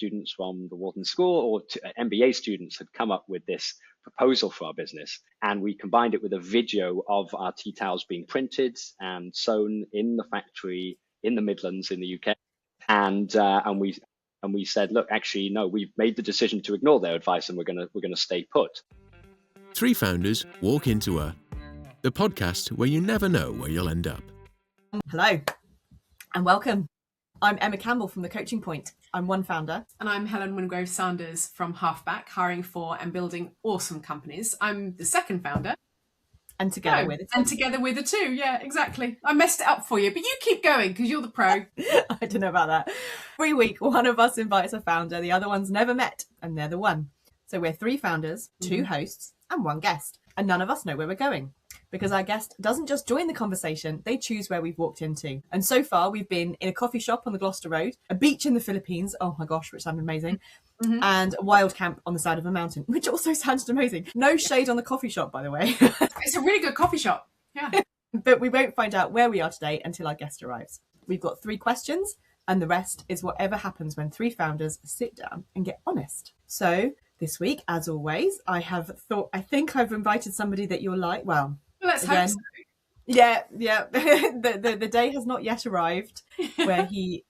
students from the Wharton School or MBA students had come up with this proposal for our business. And we combined it with a video of our tea towels being printed and sewn in the factory in the Midlands in the UK. And we said, look, actually, no, we've made the decision to ignore their advice and we're gonna stay put. Three Founders Walk Into the podcast where you never know where you'll end up. Hello and welcome. I'm Emma Campbell from The Coaching Point. I'm one founder. And I'm Helen Wingrove-Sanders from Halfback, hiring for and building awesome companies. I'm the second founder. And together with it. And together with the two, yeah, exactly. I messed it up for you, but you keep going because you're the pro. I don't know about that. Every week, one of us invites a founder, the other one's never met, and they're the one. So we're three founders, two hosts, and one guest. And none of us know where we're going, because our guest doesn't just join the conversation, they choose where we've walked into. And so far, we've been in a coffee shop on the Gloucester Road, a beach in the Philippines, oh my gosh, which sounded amazing, and a wild camp on the side of a mountain, which also sounded amazing. No shade on the coffee shop, by the way. It's a really good coffee shop, yeah. But we won't find out where we are today until our guest arrives. We've got three questions, and the rest is whatever happens when three founders sit down and get honest. So this week, as always, I think I've invited somebody that you'll like. Well, let's hope so. Yeah. The day has not yet arrived where he,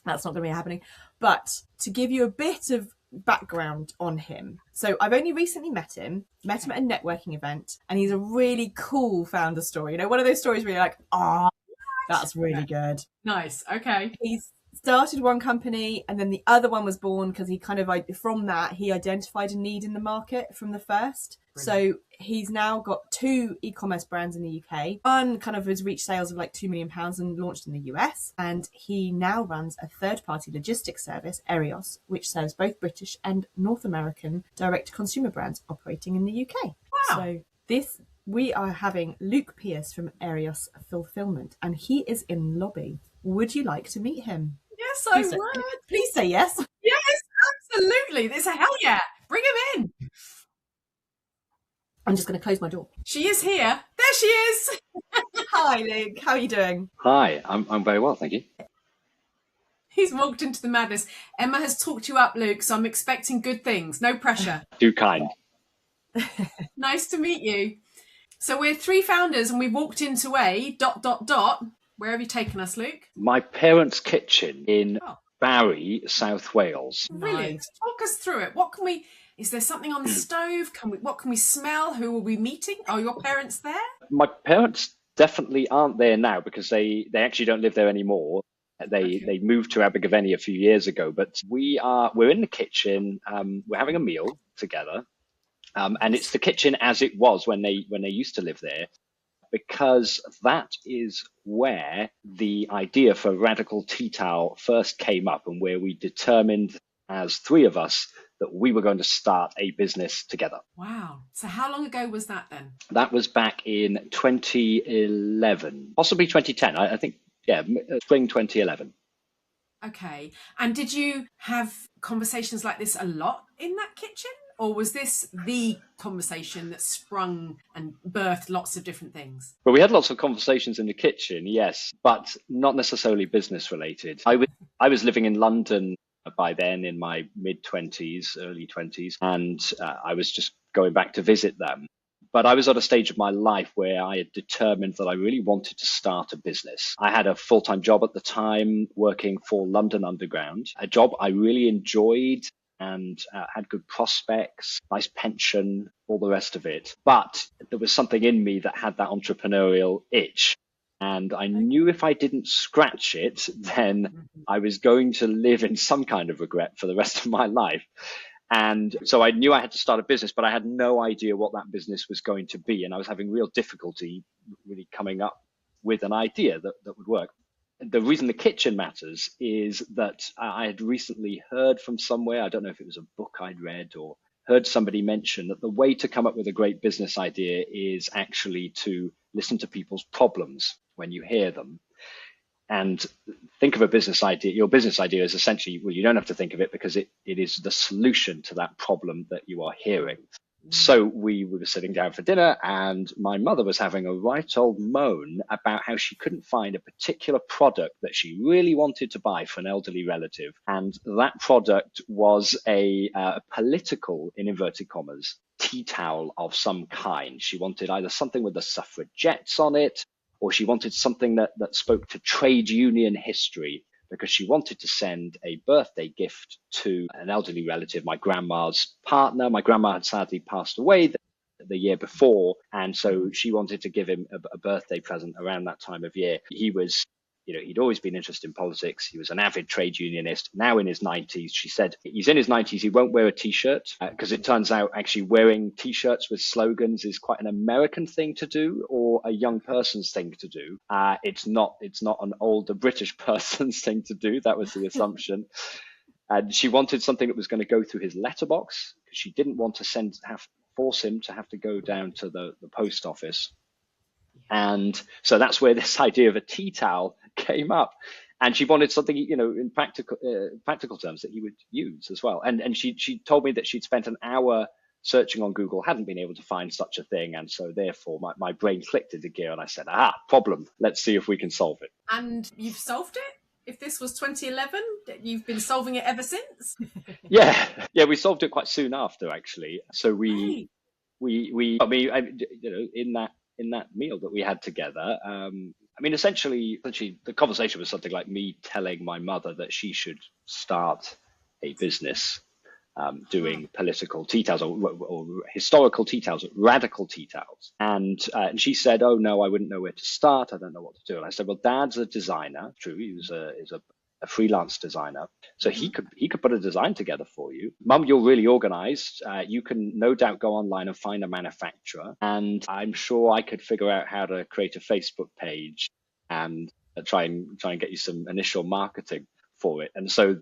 that's not going to be happening. But to give you a bit of background on him. So I've only recently met him at a networking event, and he's a really cool founder story. One of those stories where you're like, that's really good. Nice. Okay. He's started one company and then the other one was born because he from that, he identified a need in the market from the first. Brilliant. So he's now got two e-commerce brands in the UK. One kind of has reached sales of like £2 million and launched in the US. And he now runs a third-party logistics service, Eirios, which serves both British and North American direct-to-consumer brands operating in the UK. Wow. So we are having Luke Pearce from Eirios Fulfilment, and he is in lobby. Would you like to meet him? Yes, I would. Please say yes. Yes, absolutely. There's a hell yeah. Bring him in. I'm just going to close my door. She is here. There she is. Hi, Luke. How are you doing? Hi, I'm very well, thank you. He's walked into the madness. Emma has talked you up, Luke, so I'm expecting good things. No pressure. Too kind. Nice to meet you. So we're three founders and we walked into Where have you taken us, Luke? My parents' kitchen in Barry, South Wales. Brilliant. Nice. Talk us through it. Is there something on the stove? What can we smell? Who will we be meeting? Are your parents there? My parents definitely aren't there now because they actually don't live there anymore. They moved to Abergavenny a few years ago, but we're in the kitchen. We're having a meal together, and it's the kitchen as it was when they used to live there, because that is where the idea for Radical Tea Towel first came up, and where we determined as three of us that we were going to start a business together. Wow. So how long ago was that then? That was back in 2011, possibly 2010. I think, spring 2011. Okay. And did you have conversations like this a lot in that kitchen? Or was this the conversation that sprung and birthed lots of different things? Well, we had lots of conversations in the kitchen, yes, but not necessarily business related. I was living in London by then in my mid-20s, early 20s, and I was just going back to visit them. But I was at a stage of my life where I had determined that I really wanted to start a business. I had a full-time job at the time working for London Underground, a job I really enjoyed and had good prospects, nice pension, all the rest of it. But there was something in me that had that entrepreneurial itch. And I knew if I didn't scratch it, then I was going to live in some kind of regret for the rest of my life. And so I knew I had to start a business, but I had no idea what that business was going to be. And I was having real difficulty really coming up with an idea that would work. The reason the kitchen matters is that I had recently heard from somewhere, I don't know if it was a book I'd read or heard somebody mention, that the way to come up with a great business idea is actually to listen to people's problems when you hear them. And think of a business idea. Your business idea is essentially, well, you don't have to think of it because it is the solution to that problem that you are hearing. So we were sitting down for dinner, and my mother was having a right old moan about how she couldn't find a particular product that she really wanted to buy for an elderly relative. And that product was a political, in inverted commas, tea towel of some kind. She wanted either something with the suffragettes on it, or she wanted something that spoke to trade union history, because she wanted to send a birthday gift to an elderly relative, my grandma's partner. My grandma had sadly passed away the year before, and so she wanted to give him a birthday present around that time of year. He was, he'd always been interested in politics. He was an avid trade unionist, now in his 90s. She said he's in his 90s, he won't wear a T-shirt, because it turns out actually wearing T-shirts with slogans is quite an American thing to do, or a young person's thing to do. It's not an older British person's thing to do. That was the assumption. And she wanted something that was going to go through his letterbox, because she didn't want to force him to have to go down to the post office. And so that's where this idea of a tea towel came up. And she wanted something, in practical terms that he would use as well. And she told me that she'd spent an hour searching on Google, hadn't been able to find such a thing. And so therefore my brain clicked into gear, and I said, problem. Let's see if we can solve it. And you've solved it? If this was 2011, you've been solving it ever since? Yeah, we solved it quite soon after, actually. So we in that meal that we had together, essentially the conversation was something like me telling my mother that she should start a business doing political tea towels or historical tea towels, radical tea towels. And she said, "Oh no, I wouldn't know where to start. I don't know what to do." And I said, "Well, Dad's a designer. True, he was a freelance designer, so he could put a design together for you. Mum, you're really organized. You can no doubt go online and find a manufacturer, and I'm sure I could figure out how to create a Facebook page and try and get you some initial marketing for it." And so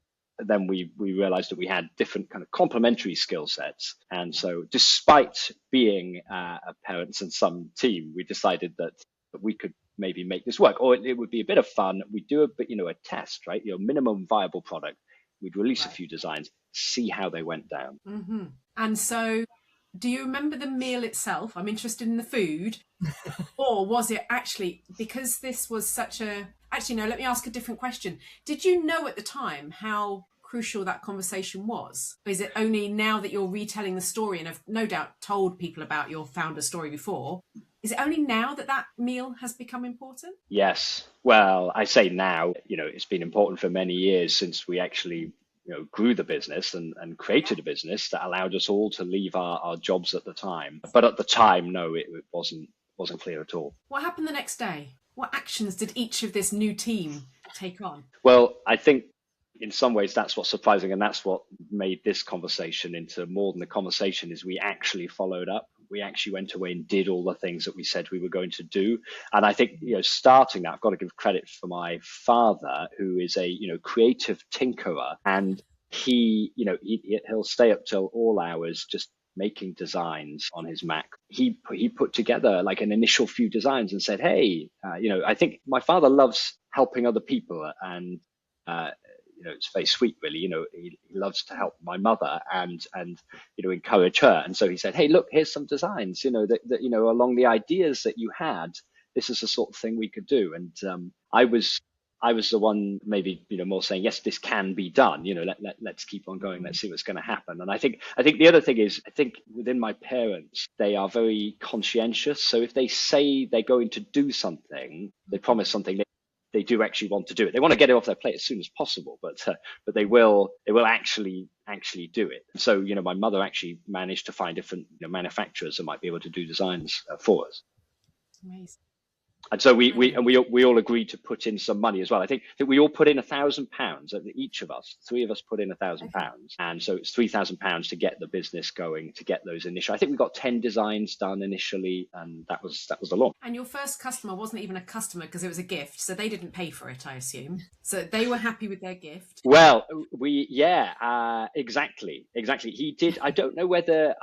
then we realized that we had different kind of complementary skill sets. And so despite being parents and some team, we decided that we could maybe make this work, or it would be a bit of fun. We'd do a test, right? Minimum viable product. We'd release a few designs, see how they went down. Mm-hmm. And so do you remember the meal itself? I'm interested in the food. Or was it actually, because this was actually, no, let me ask a different question. Did you know at the time how crucial that conversation was? Or is it only now that you're retelling the story, and have no doubt told people about your founder story before, is it only now that meal has become important? Yes. Well, I say now, it's been important for many years since we actually grew the business and created a business that allowed us all to leave our jobs at the time. But at the time, no, it wasn't clear at all. What happened the next day? What actions did each of this new team take on? Well, I think in some ways that's what's surprising, and that's what made this conversation into more than a conversation, is we actually followed up. We actually went away and did all the things that we said we were going to do. And I think, starting that, I've got to give credit for my father, who is a, creative tinkerer. And he'll stay up till all hours just making designs on his Mac. He put together like an initial few designs and said, "Hey, I think my father loves helping other people." And, it's very sweet, really. He loves to help my mother and encourage her. And so he said, "Hey, look, here's some designs, that along the ideas that you had, this is the sort of thing we could do." And I was the one maybe, more saying, "Yes, this can be done. Let's keep on going. Let's see what's going to happen." And I think the other thing is, I think within my parents, they are very conscientious. So if they say they're going to do something, they promise something, they do actually want to do it. They want to get it off their plate as soon as possible, but they will actually do it. So, my mother actually managed to find different manufacturers that might be able to do designs for us. Amazing. And so we all agreed to put in some money as well. I think that we all put in £1,000. Each of us, 3 of us, put in £1,000, and so it's £3,000 to get the business going, to get those initial. I think we got 10 designs done initially, and that was the launch. And your first customer wasn't even a customer because it was a gift, so they didn't pay for it, I assume. So they were happy with their gift. Well, exactly. He did. I don't know whether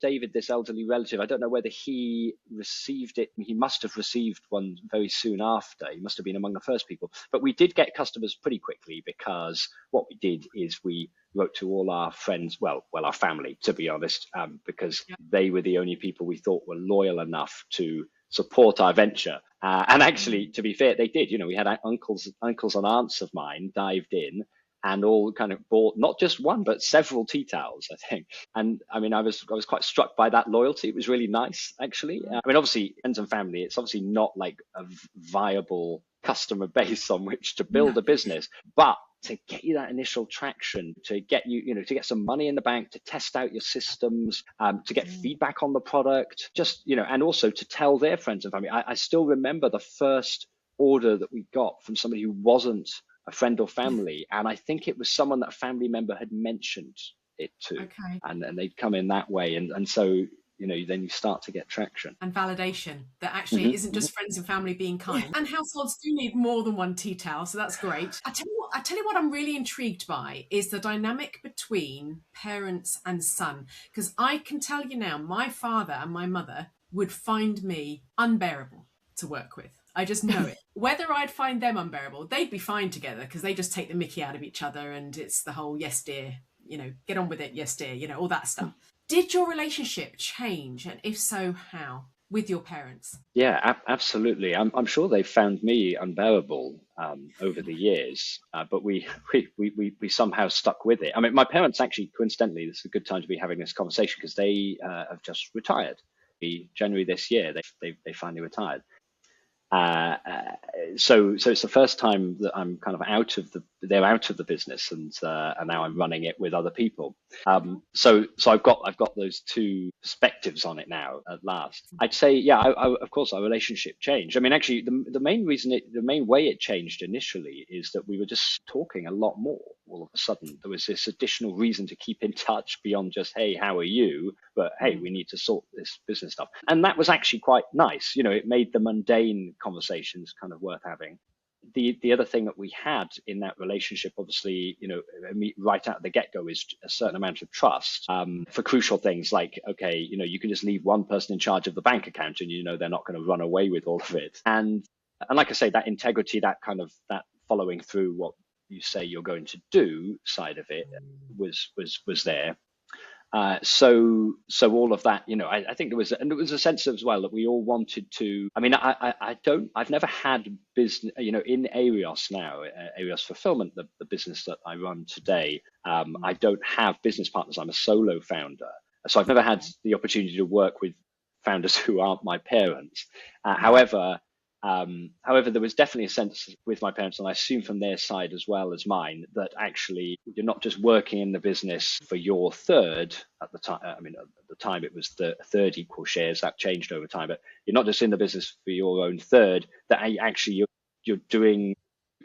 David, this elderly relative, I don't know whether he received it. He must have received received one very soon after. He must have been among the first people. But we did get customers pretty quickly, because what we did is we wrote to all our friends, well, our family, to be honest, because they were the only people we thought were loyal enough to support our venture. And actually, to be fair, they did. We had uncles and aunts of mine dived in and all kind of bought not just one, but several tea towels, I think. And I mean, I was quite struck by that loyalty. It was really nice, actually. I mean, obviously, friends and family, it's obviously not like a viable customer base on which to build a business, but to get you that initial traction, to get you, to get some money in the bank, to test out your systems, to get feedback on the product, just, and also to tell their friends and family. I still remember the first order that we got from somebody who wasn't a friend or family. And I think it was someone that a family member had mentioned it to. Okay. And they'd come in that way. And so, then you start to get traction. And validation that actually it isn't just friends and family being kind. And households do need more than one tea towel, so that's great. I tell you what I'm really intrigued by is the dynamic between parents and son. Because I can tell you now, my father and my mother would find me unbearable to work with. I just know it. Whether I'd find them unbearable, they'd be fine together because they just take the mickey out of each other, and it's the whole yes dear, get on with it, yes dear, all that stuff. Did your relationship change, and if so, how, with your parents? Yeah, absolutely. I'm sure they found me unbearable over the years, but we somehow stuck with it. I mean, my parents actually, coincidentally, this is a good time to be having this conversation because they have just retired. January this year, they finally retired. So it's the first time that I'm kind of they're out of the business, and now I'm running it with other people. So I've got those two perspectives on it now at last. I'd say, of course, our relationship changed. I mean, actually, the main way it changed initially is that we were just talking a lot more. All of a sudden, there was this additional reason to keep in touch beyond just, hey, how are you? But hey, we need to sort this business stuff. And that was actually quite nice. It made the mundane conversations kind of worth having. The other thing that we had in that relationship, obviously, right out of the get-go, is a certain amount of trust for crucial things like, okay, you can just leave one person in charge of the bank account and they're not going to run away with all of it. And like I say, that integrity, that following through what you say you're going to do side of it was there. So all of that, I think there was a sense as well that we all wanted to. I mean, I've never had business, in Eirios now, Eirios Fulfillment, the business that I run today. I don't have business partners. I'm a solo founder, so I've never had the opportunity to work with founders who aren't my parents. However, there was definitely a sense with my parents, and I assume from their side as well as mine, that actually you're not just working in the business for your third at the time. I mean, at the time it was the third equal shares. That changed over time, but you're not just in the business for your own third. That actually you're doing.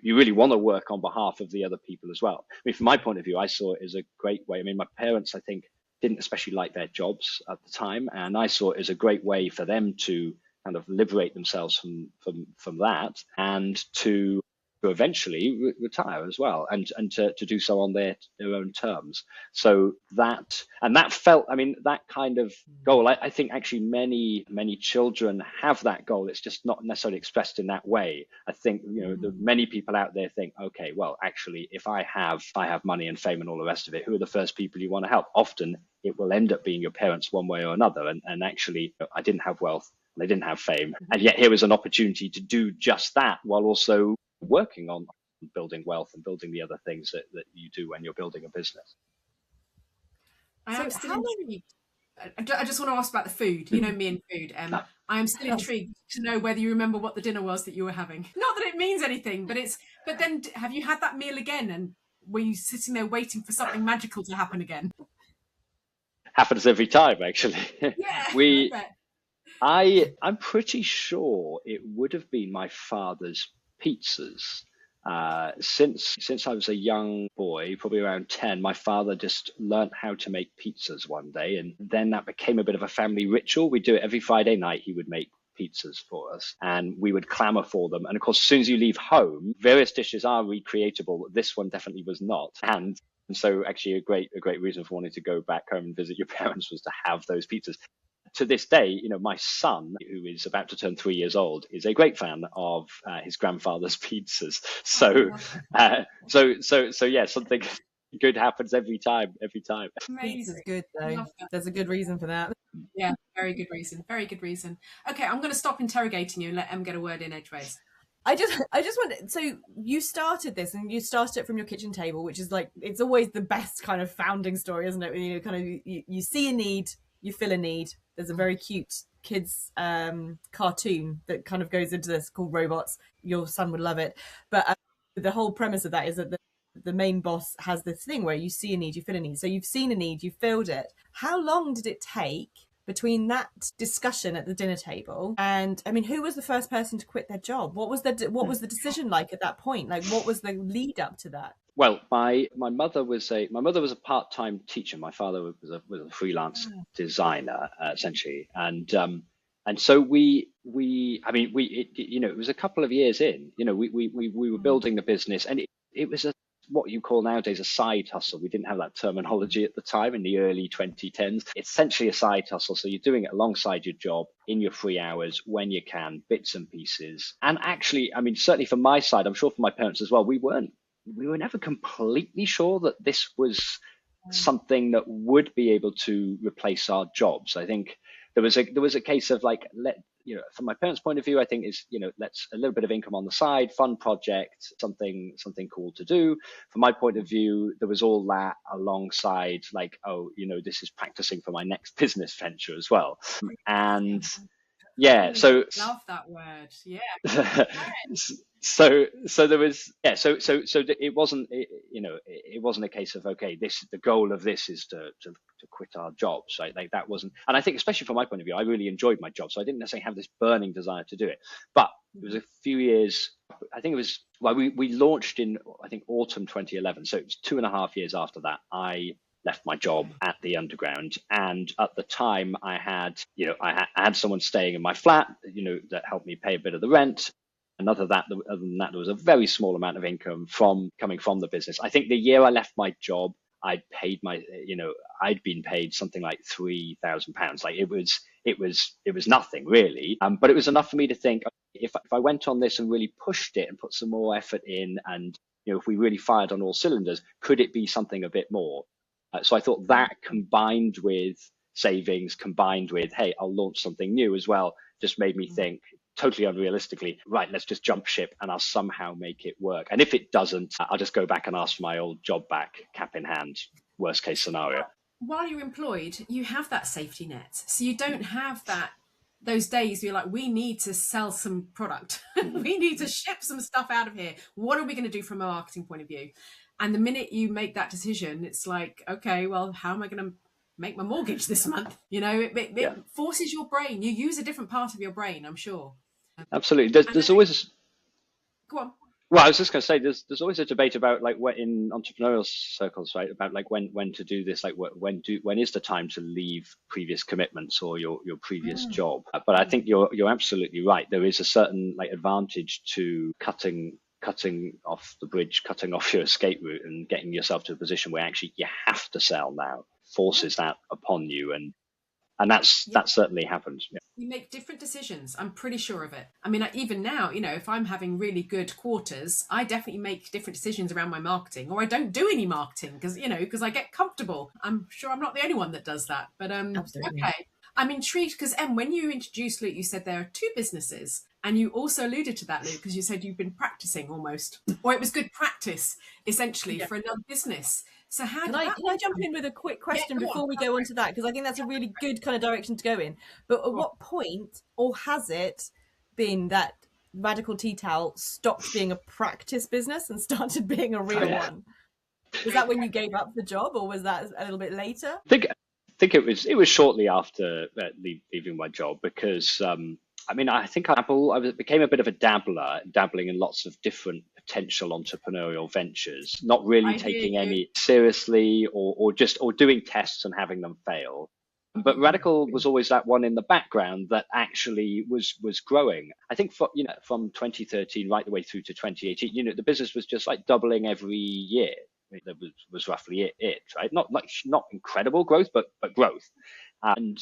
You really want to work on behalf of the other people as well. I mean, from my point of view, I saw it as a great way. I mean, my parents, I think, didn't especially like their jobs at the time, and I saw it as a great way for them to kind of liberate themselves from that, and to eventually retire as well, and to do so on their own terms. So that felt, I mean, that kind of goal, I think actually many children have that goal. It's just not necessarily expressed in that way. I think many people out there think, okay, well, actually, if I have money and fame and all the rest of it, who are the first people you want to help? Often it will end up being your parents one way or another. And actually, I didn't have wealth. They didn't have fame. And yet here was an opportunity to do just that while also working on building wealth and building the other things that you do when you're building a business. I am still intrigued. I just want to ask about the food. You know me and food. I am still intrigued to know whether you remember what the dinner was that you were having. Not that it means anything, but then have you had that meal again? And were you sitting there waiting for something magical to happen again? Happens every time, actually. Yeah. I'm pretty sure it would have been my father's pizzas. Since I was a young boy, probably around 10, my father just learnt how to make pizzas one day, and then that became a bit of a family ritual. We'd do it every Friday night. He would make pizzas for us, and we would clamour for them. And of course, as soon as you leave home, various dishes are recreatable. This one definitely was not. And so actually a great reason for wanting to go back home and visit your parents was to have those pizzas. to this day, my son, who is about to turn 3 years old, is a great fan of his grandfather's pizzas. So, yeah, something good happens every time. Pizza's good though. Love that. There's a good reason for that. Yeah, very good reason. Very good reason. Okay, I'm going to stop interrogating you and let Em get a word in edgeways. I just wanted, so you started this and you started it from your kitchen table, which is like, it's always the best kind of founding story, isn't it? You see a need, you fill a need. There's a very cute kids cartoon that kind of goes into this called Robots. Your son would love it. But the whole premise of that is that the main boss has this thing where you see a need, you fill a need. So you've seen a need, you filled it. How long did it take between that discussion at the dinner table and, I mean, who was the first person to quit their job? What was the decision like at that point? Like, what was the lead up to that? Well, my mother was a part-time teacher. My father was a freelance designer, essentially, and so it was a couple of years in. We were building the business, and it was what you call nowadays a side hustle. We didn't have that terminology at the time in the early 2010s. It's essentially a side hustle. So you're doing it alongside your job in your free hours when you can, bits and pieces. And actually, I mean, certainly from my side, I'm sure for my parents as well, we were never completely sure that this was something that would be able to replace our jobs. I think there was a case of like, from my parents' point of view, I think let's a little bit of income on the side, fun project, something cool to do. From my point of view, there was all that alongside like, this is practicing for my next business venture as well. And yeah, so love that word. Yeah. So there was, so it wasn't, it wasn't a case of, okay, the goal of this is to quit our jobs, right? Like that wasn't, and I think especially from my point of view, I really enjoyed my job, so I didn't necessarily have this burning desire to do it. But it was a few years, I think it was, well, we launched in, I think, autumn 2011, so it was 2.5 years after that I left my job at the Underground. And at the time I had someone staying in my flat, that helped me pay a bit of the rent. And other than that, there was a very small amount of income coming from the business. I think the year I left my job, I'd been paid something like £3,000. Like it was nothing really. But it was enough for me to think, if I went on this and really pushed it and put some more effort in, and if we really fired on all cylinders, could it be something a bit more? So I thought that combined with savings, combined with, hey, I'll launch something new as well, just made me think totally unrealistically, right, let's just jump ship and I'll somehow make it work. And if it doesn't, I'll just go back and ask for my old job back, cap in hand, worst case scenario. While you're employed, you have that safety net. So you don't have those days where you're like, we need to sell some product. We need to ship some stuff out of here. What are we going to do from a marketing point of view? And the minute you make that decision, it's like, okay, well, how am I going to make my mortgage this month? It forces your brain. You use a different part of your brain, I'm sure. Absolutely. There's always... Go on. Well, I was just going to say, there's always a debate about like what in entrepreneurial circles, right? About like when to do this, like when is the time to leave previous commitments or your previous job? But I think you're absolutely right. There is a certain like advantage to cutting off the bridge, cutting off your escape route, and getting yourself to a position where actually you have to sell now. Forces that upon you, and that certainly happens. Yeah. You make different decisions. I'm pretty sure of it. I mean, even now, if I'm having really good quarters, I definitely make different decisions around my marketing, or I don't do any marketing because I get comfortable. I'm sure I'm not the only one that does that. But Absolutely. Okay. I'm intrigued because, Em, when you introduced Luke, you said there are 2 businesses. And you also alluded to that, Luke, because you said you've been practicing almost, or it was good practice, essentially, for another business. So can I jump in with a quick question before we go on to that? Because I think that's a really good kind of direction to go in. But at what point, or has it been that Radical Tea Towel stopped being a practice business and started being a real one? Was that when you gave up the job, or was that a little bit later? I think it was shortly after leaving my job, because I think I became a bit of a dabbling in lots of different potential entrepreneurial ventures, not really taking any seriously, or doing tests and having them fail. But Radical was always that one in the background that actually was growing. I think from 2013 right the way through to 2018, the business was just like doubling every year. That was roughly it, right? Not incredible growth, but growth. And,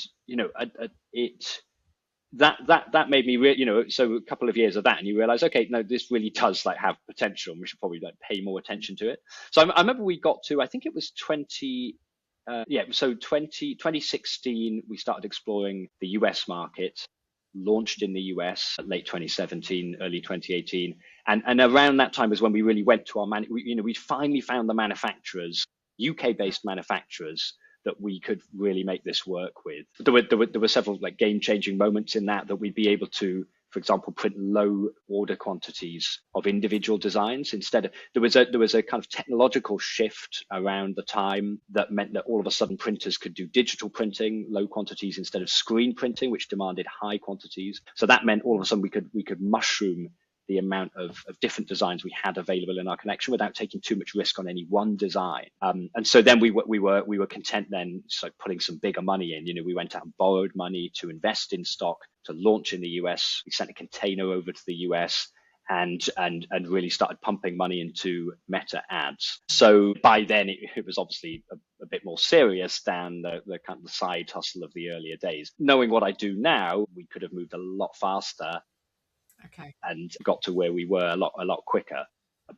that made me so a couple of years of that, and you realize, okay, no, this really does like have potential, and we should probably like pay more attention to it. So I remember we got to, I think it was 2016, we started exploring the US market, launched in the US late 2017, early 2018. And around that time was when we really went to our we finally found the manufacturers, UK based manufacturers, that we could really make this work with. There were several like game-changing moments in that we'd be able to, for example, print low order quantities of individual designs instead of there was a kind of technological shift around the time that meant that all of a sudden printers could do digital printing, low quantities, instead of screen printing, which demanded high quantities. So that meant all of a sudden we could mushroom the amount of different designs we had available in our collection without taking too much risk on any one design. And so then we were content then just like putting some bigger money in. We went out and borrowed money to invest in stock, to launch in the US. We sent a container over to the US and really started pumping money into Meta ads. So by then it was obviously a bit more serious than the kind of the side hustle of the earlier days. Knowing what I do now, we could have moved a lot faster. Okay. And got to where we were a lot quicker,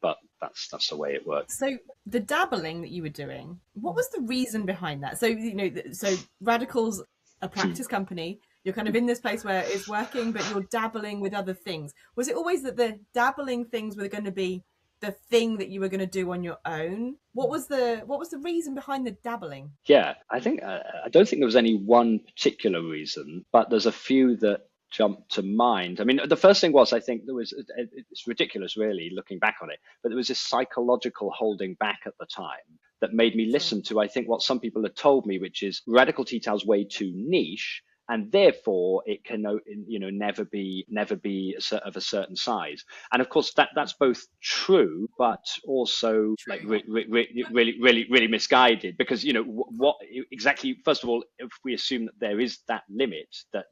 but that's the way it works. So the dabbling that you were doing, what was the reason behind that? So so Radical's a practice company. You're kind of in this place where it's working, but you're dabbling with other things. Was it always that the dabbling things were going to be the thing that you were going to do on your own? What was the reason behind the dabbling? Yeah, I think I don't think there was any one particular reason, but there's a few that jump to mind. I mean, the first thing was, I think it's ridiculous really looking back on it, but there was this psychological holding back at the time that made me listen to, I think, what some people had told me, which is radical tea towel's way too niche, and therefore it can never be of a certain size. And of course that's both true, but also like really misguided, because what exactly, first of all, if we assume that there is that limit, that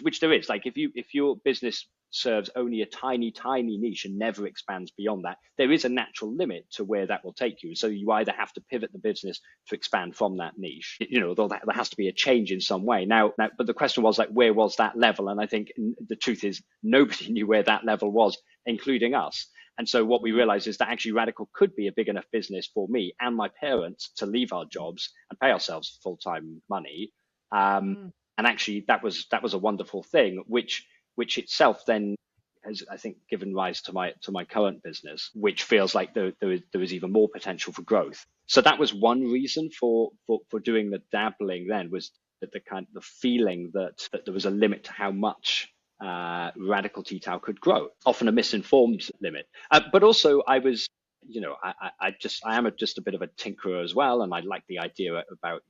which there is, like if your business serves only a tiny niche and never expands beyond that, there is a natural limit to where that will take you. So you either have to pivot the business to expand from that niche, although there has to be a change in some way. Now, but the question was like, where was that level? And I think the truth is nobody knew where that level was, including us. And so what we realized is that actually Radical could be a big enough business for me and my parents to leave our jobs and pay ourselves full-time money. And actually that was a wonderful thing, which itself then has, I think, given rise to my current business, which feels like there is even more potential for growth. So that was one reason for doing the dabbling then, was that the feeling that there was a limit to how much Radical Tea Towel could grow, often a misinformed limit. But also I was, I am just a bit of a tinkerer as well, and I like the idea about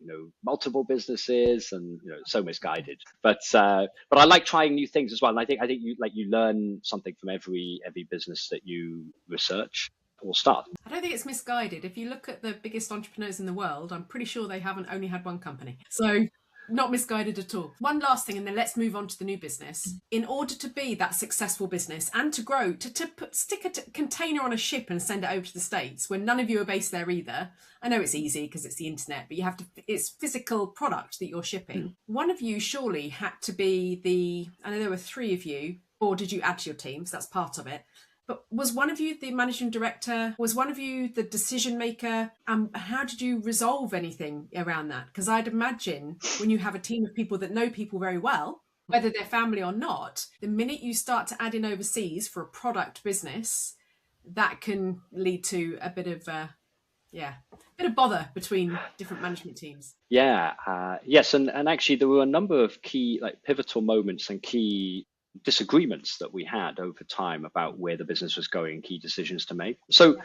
multiple businesses, and so misguided. But I like trying new things as well, and I think you learn something from every business that you research or start. I don't think it's misguided. If you look at the biggest entrepreneurs in the world, I'm pretty sure they haven't only had one company. So not misguided at all. One last thing, and then let's move on to the new business. In order to be that successful business and to grow, to stick a container on a ship and send it over to the States when none of you are based there either. I know it's easy because it's the internet, but it's physical product that you're shipping. One of you surely had to be I know there were three of you, or did you add to your team? So that's part of it. But was one of you the managing director? Was one of you the decision maker? How did you resolve anything around that? Because I'd imagine when you have a team of people that know people very well, whether they're family or not, the minute you start to add in overseas for a product business, that can lead to a bit of bother between different management teams. Yes, and actually there were a number of key pivotal moments and key disagreements that we had over time about where the business was going, key decisions to make. So,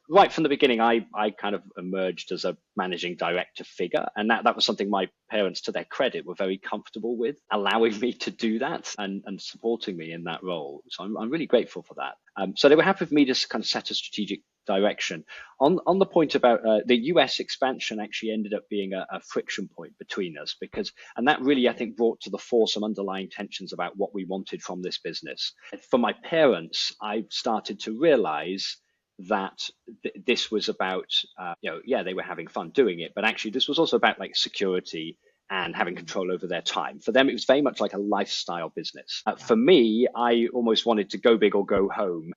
right from the beginning, I kind of emerged as a managing director figure, and that was something my parents, to their credit, were very comfortable with, allowing me to do that and supporting me in that role. So I'm really grateful for that. So they were happy for me to kind of set a strategic direction. On the point about the US expansion, actually ended up being a friction point between us, and that really, I think, brought to the fore some underlying tensions about what we wanted from this business. For my parents, I started to realize that this was about, they were having fun doing it, but actually this was also about security and having control over their time. For them, it was very much like a lifestyle business. For me, I almost wanted to go big or go home,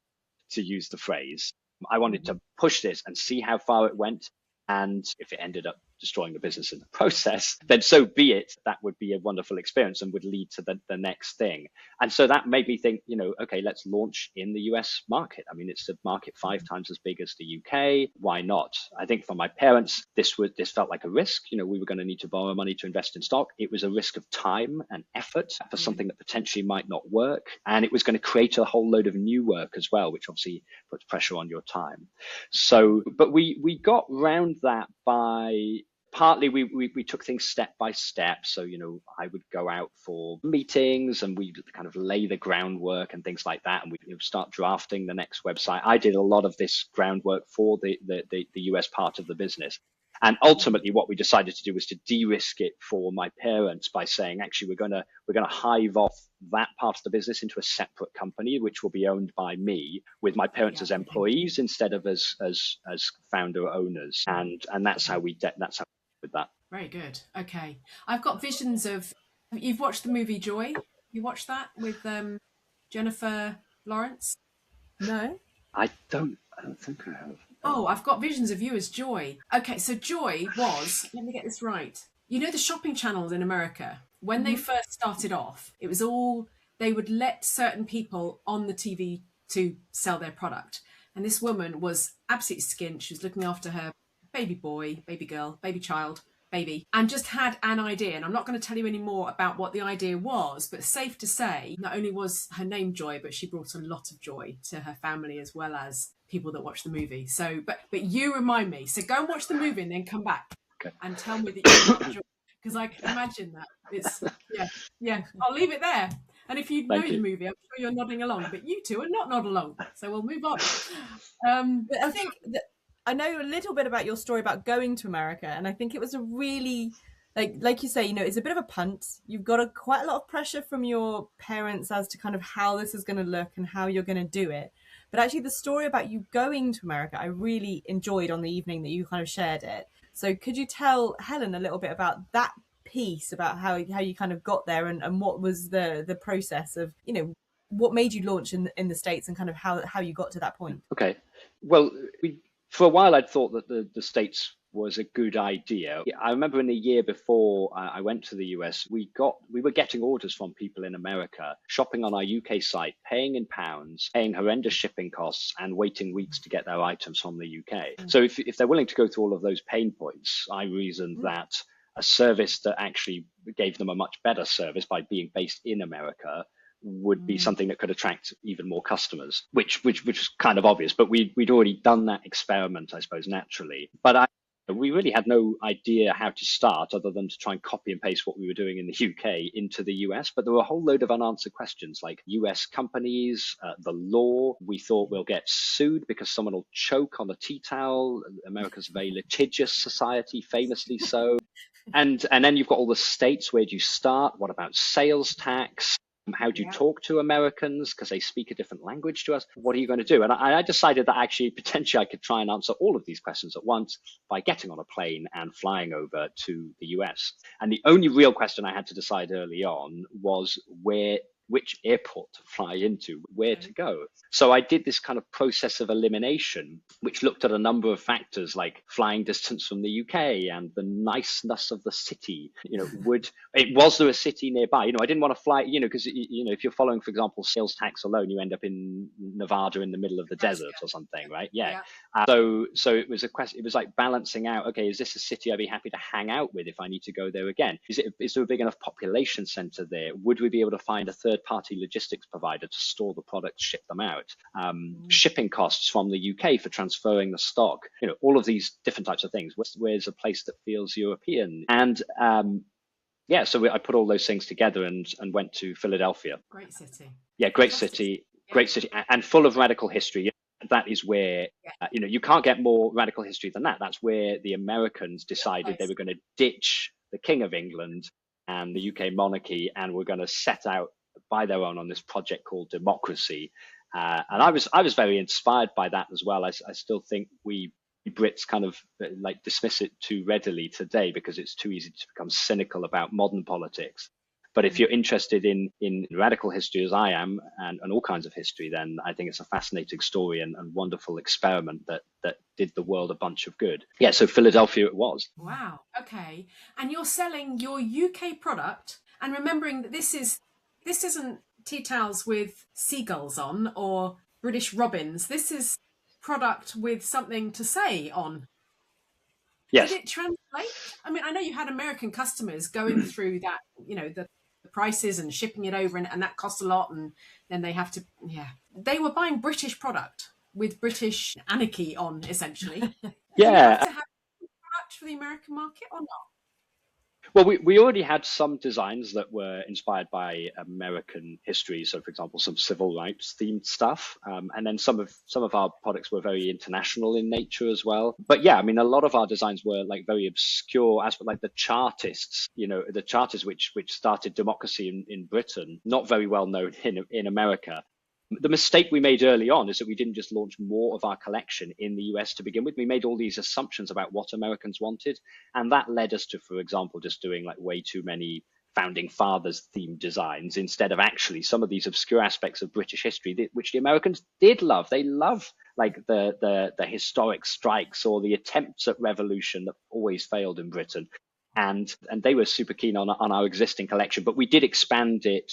to use the phrase. I wanted to push this and see how far it went. And if it ended up destroying the business in the process, then so be it. That would be a wonderful experience and would lead to the next thing. And so that made me think, okay, let's launch in the US market. I mean, it's a market 5 times as big as the UK. Why not? I think for my parents, this felt like a risk. We were going to need to borrow money to invest in stock. It was a risk of time and effort for something that potentially might not work. And it was going to create a whole load of new work as well, which obviously puts pressure on your time. So, but we got round that by partly we took things step by step. So, I would go out for meetings and we'd kind of lay the groundwork and things like that. And we'd start drafting the next website. I did a lot of this groundwork for the US part of the business. And ultimately what we decided to do was to de-risk it for my parents by saying, actually, we're going to hive off that part of the business into a separate company, which will be owned by me with my parents as employees instead of as founder owners. And that's how we did with that. Very good. Okay. I've got visions of, you've watched the movie Joy? You watched that with Jennifer Lawrence? No. I don't think I have. Oh, I've got visions of you as Joy. Okay, so Joy was, let me get this right. The shopping channels in America, when they first started off, it was all, they would let certain people on the TV to sell their product. And this woman was absolutely skint. She was looking after her baby boy, baby girl, baby child, baby, and just had an idea. And I'm not going to tell you any more about what the idea was, but safe to say, not only was her name Joy, but she brought a lot of joy to her family as well as people that watch the movie. So, but you remind me. So go and watch the movie and then come back and tell me that you're not Joy, because I can imagine that. It's yeah. I'll leave it there. And if you know the movie, I'm sure you're nodding along, but you two are not nodding along. So we'll move on. But I think that I know a little bit about your story about going to America, and I think it was a really, like you say, it's a bit of a punt. You've got quite a lot of pressure from your parents as to kind of how this is going to look and how you're going to do it. But actually the story about you going to America, I really enjoyed on the evening that you kind of shared it. So could you tell Helen a little bit about that piece, about how you kind of got there and what was the process of, what made you launch in the States and kind of how you got to that point? Okay. Well, for a while, I'd thought that the States was a good idea. I remember in the year before I went to the US, we were getting orders from people in America, shopping on our UK site, paying in pounds, paying horrendous shipping costs, and waiting weeks to get their items from the UK. So if they're willing to go through all of those pain points, I reasoned that a service that actually gave them a much better service by being based in America would be something that could attract even more customers, which was kind of obvious. But we'd already done that experiment, I suppose, naturally. But we really had no idea how to start other than to try and copy and paste what we were doing in the UK into the US. But there were a whole load of unanswered questions like US companies, the law. We thought we'll get sued because someone will choke on a tea towel. America's a very litigious society, famously so. And then you've got all the states. Where do you start? What about sales tax? How do you talk to Americans because they speak a different language to us? What are you going to do? And I decided that actually potentially I could try and answer all of these questions at once by getting on a plane and flying over to the US. And the only real question I had to decide early on was which airport to fly into, where to go. So I did this kind of process of elimination, which looked at a number of factors like flying distance from the UK and the niceness of the city. Was there a city nearby? I didn't want to fly, because, if you're following, for example, sales tax alone, you end up in Nevada in the middle of the desert or something, right? Yeah. So it was a question. It was like balancing out, okay, is this a city I'd be happy to hang out with if I need to go there again? Is there a big enough population center there? Would we be able to find a third-party logistics provider to store the products, ship them out? Shipping costs from the UK for transferring the stock, all of these different types of things. Where's a place that feels European? And so I put all those things together and went to Philadelphia. Great city. Yeah, great city, and full of radical history. That is where, you can't get more radical history than that. That's where the Americans decided they were going to ditch the King of England and the UK monarchy and were going to set out by their own on this project called democracy. And I was very inspired by that as well. I still think we Brits kind of like dismiss it too readily today because it's too easy to become cynical about modern politics. But if you're interested in radical history, as I am, and all kinds of history, then I think it's a fascinating story and wonderful experiment that did the world a bunch of good. Yeah, so Philadelphia it was. Wow. Okay. And you're selling your UK product, and remembering that this isn't tea towels with seagulls on or British robins. This is product with something to say on. Yes. Did it translate? I mean, I know you had American customers going through that, the prices and shipping it over, and that costs a lot, and then they have to, they were buying British product with British anarchy on, essentially. Yeah. You have to have product for the American market or not? Well, we already had some designs that were inspired by American history. So, for example, some civil rights themed stuff, and then some of our products were very international in nature as well. But yeah, I mean, a lot of our designs were like very obscure, as like the Chartists, the Chartists which started democracy in Britain, not very well known in America. The mistake we made early on is that we didn't just launch more of our collection in the US to begin with. We made all these assumptions about what Americans wanted. And that led us to, for example, just doing like way too many founding fathers themed designs instead of actually some of these obscure aspects of British history, which the Americans did love. They love like the historic strikes or the attempts at revolution that always failed in Britain. And they were super keen on our existing collection, but we did expand it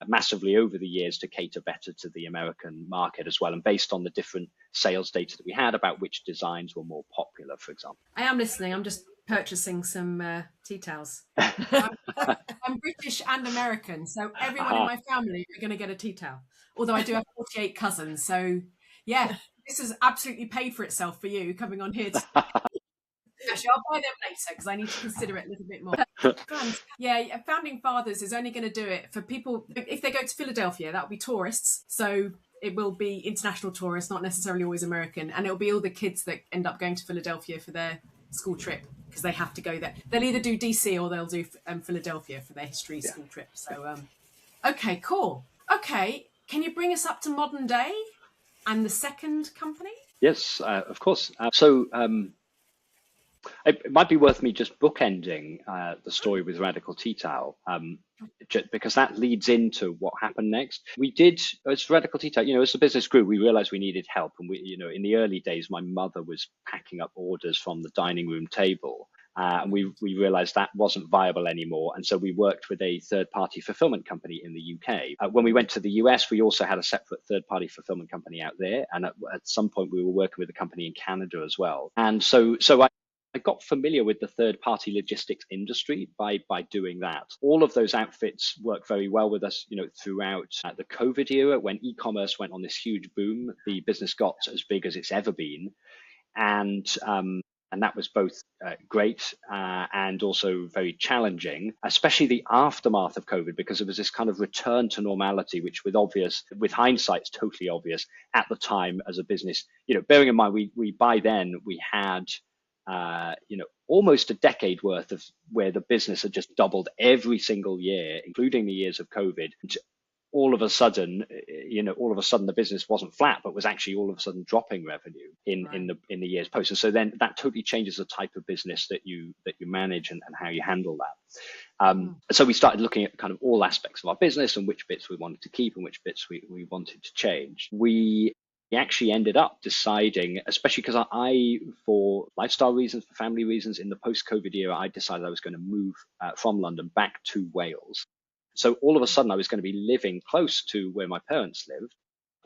massively over the years to cater better to the American market as well, and based on the different sales data that we had about which designs were more popular, for example. I am listening. I'm just purchasing some tea towels. I'm British and American, so everyone in my family are going to get a tea towel. Although I do have 48 cousins, so yeah, this has absolutely paid for itself for you coming on here. Actually, I'll buy them later because I need to consider it a little bit more. Yeah, Founding Fathers is only going to do it for people, if they go to Philadelphia, that will be tourists. So it will be international tourists, not necessarily always American. And it'll be all the kids that end up going to Philadelphia for their school trip because they have to go there. They'll either do DC or they'll do Philadelphia for their history school trip. So, okay, cool. Okay, can you bring us up to modern day and the second company? Yes, of course. It might be worth me just bookending the story with Radical Tea Towel, because that leads into what happened next. We did, as Radical Tea Towel, as the business grew, we realized we needed help. And we, in the early days, my mother was packing up orders from the dining room table. And we realized that wasn't viable anymore. And so we worked with a third-party fulfillment company in the UK. When we went to the US, we also had a separate third-party fulfillment company out there. And at some point, we were working with a company in Canada as well. And so I got familiar with the third-party logistics industry by doing that. All of those outfits worked very well with us, throughout the COVID era when e-commerce went on this huge boom. The business got as big as it's ever been, and that was both great and also very challenging, especially the aftermath of COVID, because there was this kind of return to normality, which with hindsight, is totally obvious at the time as a business. Bearing in mind, we by then we had almost a decade worth of where the business had just doubled every single year, including the years of COVID. And all of a sudden, the business wasn't flat, but was actually all of a sudden dropping revenue in the years post. And so then that totally changes the type of business that you manage and how you handle that. So we started looking at kind of all aspects of our business and which bits we wanted to keep and which bits we wanted to change. We actually ended up deciding, especially because for lifestyle reasons, for family reasons, in the post-COVID era, I decided I was going to move from London back to Wales. So all of a sudden, I was going to be living close to where my parents lived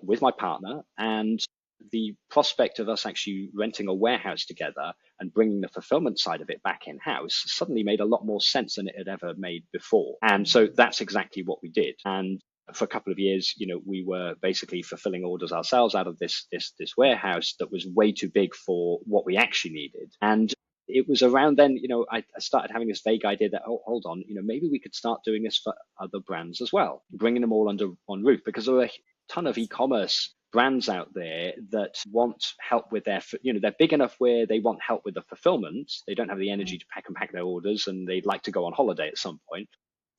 with my partner, and the prospect of us actually renting a warehouse together and bringing the fulfillment side of it back in-house suddenly made a lot more sense than it had ever made before. And so that's exactly what we did. And for a couple of years, we were basically fulfilling orders ourselves out of this warehouse that was way too big for what we actually needed. And it was around then, I started having this vague idea that, hold on, maybe we could start doing this for other brands as well, bringing them all under one roof, because there are a ton of e-commerce brands out there that want help with they're big enough where they want help with the fulfillment. They don't have the energy to pack their orders, and they'd like to go on holiday at some point.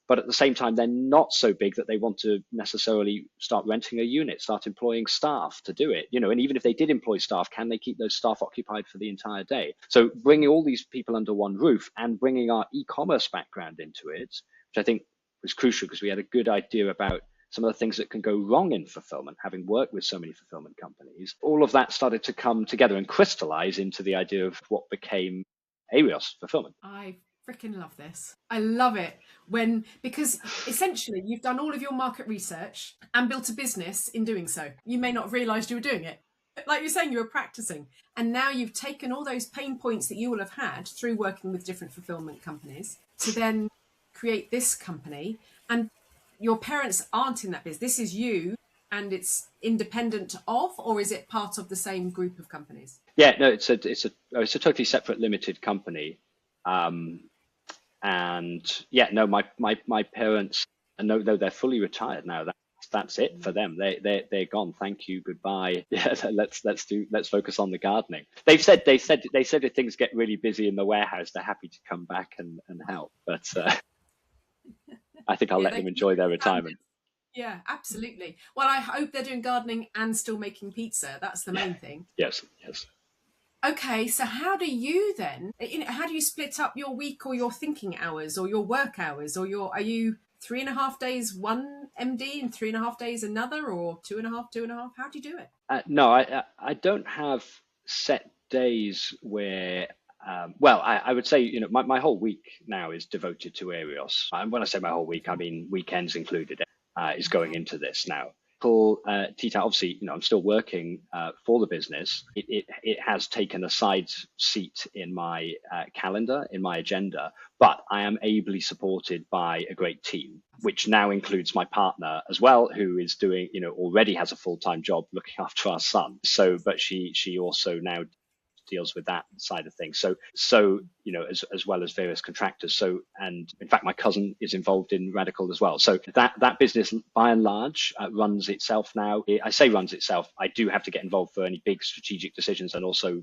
but at the same time, they're not so big that they want to necessarily start renting a unit, start employing staff to do it. And even if they did employ staff, can they keep those staff occupied for the entire day? So bringing all these people under one roof and bringing our e-commerce background into it, which I think was crucial because we had a good idea about some of the things that can go wrong in fulfillment, having worked with so many fulfillment companies. All of that started to come together and crystallize into the idea of what became Eirios Fulfillment. I freaking love this. I love it because essentially you've done all of your market research and built a business in doing so. You may not have realized you were doing it. Like you're saying, you were practicing. And now you've taken all those pain points that you will have had through working with different fulfillment companies to then create this company. And your parents aren't in that business. This is you, and it's independent of, or is it part of the same group of companies? Yeah, no, it's a totally separate limited company. And yeah, no, my parents, no, they're fully retired now. That's it for them. They're gone. Thank you. Goodbye. Yeah, let's focus on the gardening. They said if things get really busy in the warehouse, they're happy to come back and help. But I think I'll let them enjoy their retirement. Yeah, absolutely. Well, I hope they're doing gardening and still making pizza. That's the main thing. Yes. Okay, so how do you then, how do you split up your week or your thinking hours or your work hours, or are you 3.5 days one MD and 3.5 days another, or 2.5? How do you do it? No, I don't have set days where, I would say, my whole week now is devoted to Eirios. And when I say my whole week, I mean weekends included, is going into this now. Tea Time, obviously, I'm still working for the business. It has taken a side seat in my calendar, in my agenda, but I am ably supported by a great team, which now includes my partner as well, who is doing, already has a full-time job looking after our son. But she also now deals with that side of things. So as well as various contractors. And in fact, my cousin is involved in Radical as well. So that business, by and large, runs itself now. I say runs itself. I do have to get involved for any big strategic decisions, and also,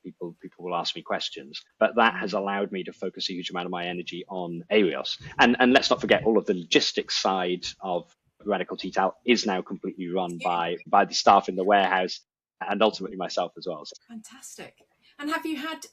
people will ask me questions. But that has allowed me to focus a huge amount of my energy on Eirios. And let's not forget, all of the logistics side of Radical Tea Towel is now completely run by the staff in the warehouse, and ultimately myself as well. So. Fantastic. And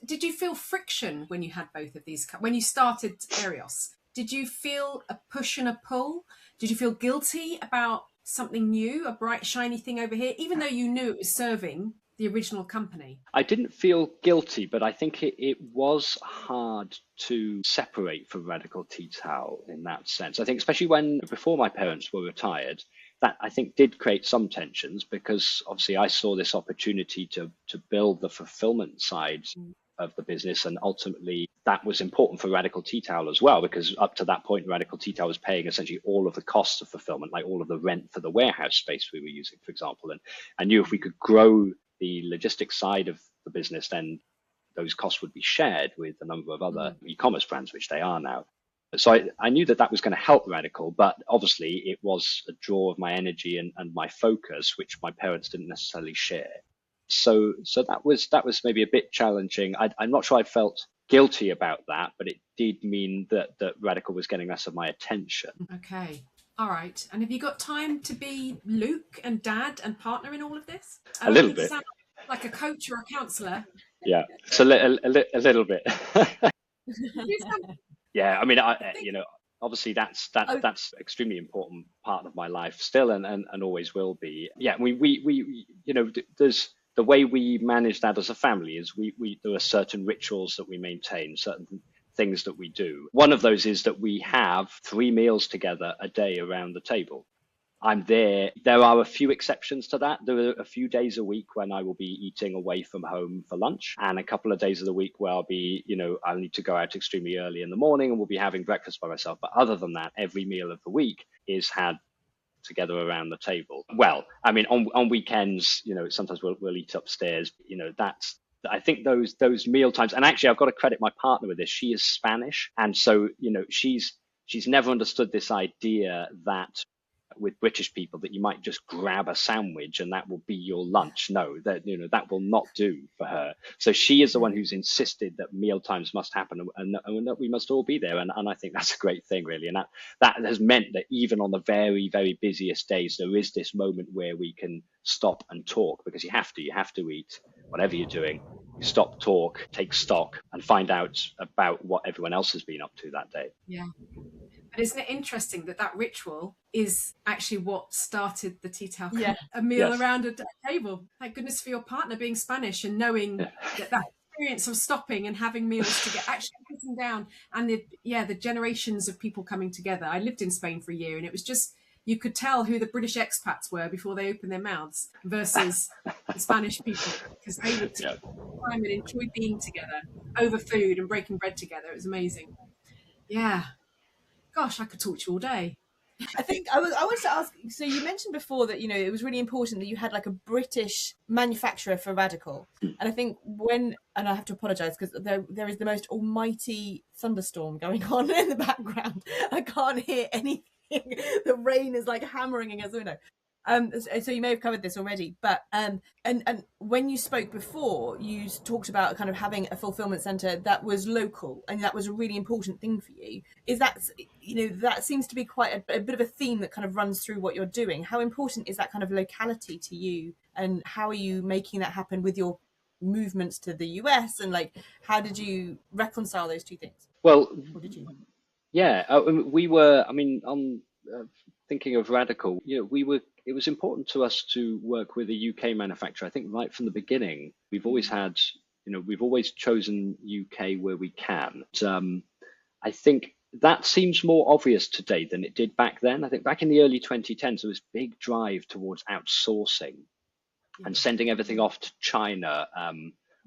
did you feel friction when you had both of these, when you started Eirios? Did you feel a push and a pull? Did you feel guilty about something new, a bright, shiny thing over here, even though you knew it was serving the original company? I didn't feel guilty, but I think it was hard to separate from Radical Tea Towel in that sense. I think especially before my parents were retired, that I think did create some tensions, because obviously I saw this opportunity to build the fulfillment side of the business, and ultimately that was important for Radical Tea Towel as well, because up to that point Radical Tea Towel was paying essentially all of the costs of fulfillment, like all of the rent for the warehouse space we were using, for example. And I knew if we could grow the logistics side of the business, then those costs would be shared with a number of other e-commerce brands, which they are now. So I knew that was going to help Radical, but obviously it was a draw of my energy and my focus, which my parents didn't necessarily share. So that was maybe a bit challenging. I'm not sure I felt guilty about that, but it did mean that Radical was getting less of my attention. Okay. All right. And have you got time to be Luke and dad and partner in all of this? A little bit. Sound like a coach or a counsellor. Yeah, it's a little bit. Yeah, I mean, obviously that's extremely important part of my life still, and always will be. Yeah, we there's the way we manage that as a family is there are certain rituals that we maintain, certain things that we do. One of those is that we have 3 meals together a day around the table. I'm there. There are a few exceptions to that. There are a few days a week when I will be eating away from home for lunch, and a couple of days of the week where I'll need to go out extremely early in the morning and we'll be having breakfast by myself. But other than that, every meal of the week is had together around the table. Well, I mean, on weekends, sometimes we'll eat upstairs. I think those meal times, and actually I've got to credit my partner with this. She is Spanish, and so she's never understood this idea that with British people that you might just grab a sandwich and that will be your lunch. No, that will not do for her. So she is the one who's insisted that meal times must happen and that we must all be there. And I think that's a great thing, really. And that has meant that even on the very, very busiest days, there is this moment where we can stop and talk, because you have to eat whatever you're doing. You stop, talk, take stock, and find out about what everyone else has been up to that day. Yeah. But isn't it interesting that ritual is actually what started the tea towel, a meal around a table? Thank goodness for your partner being Spanish and knowing that experience of stopping and having meals together, actually sitting down, and the generations of people coming together. I lived in Spain for a year, and it was just, you could tell who the British expats were before they opened their mouths versus the Spanish people, because they would take time and enjoy being together over food and breaking bread together. It was amazing. Yeah. Gosh, I could talk to you all day. I think I wanted to ask, so you mentioned before that, it was really important that you had like a British manufacturer for Radical. And I think and I have to apologise because there is the most almighty thunderstorm going on in the background. I can't hear anything. The rain is like hammering against the window. So you may have covered this already, but and when you spoke before, you talked about kind of having a fulfillment centre that was local, and that was a really important thing for you. Is that, that seems to be quite a bit of a theme that kind of runs through what you're doing. How important is that kind of locality to you, and how are you making that happen with your movements to the US, and like how did you reconcile those two things? Well, or did you? We were, thinking of Radical, it was important to us to work with a UK manufacturer. I think right from the beginning, we've always chosen UK where we can. I think that seems more obvious today than it did back then. I think back in the early 2010s, there was a big drive towards outsourcing and sending everything off to China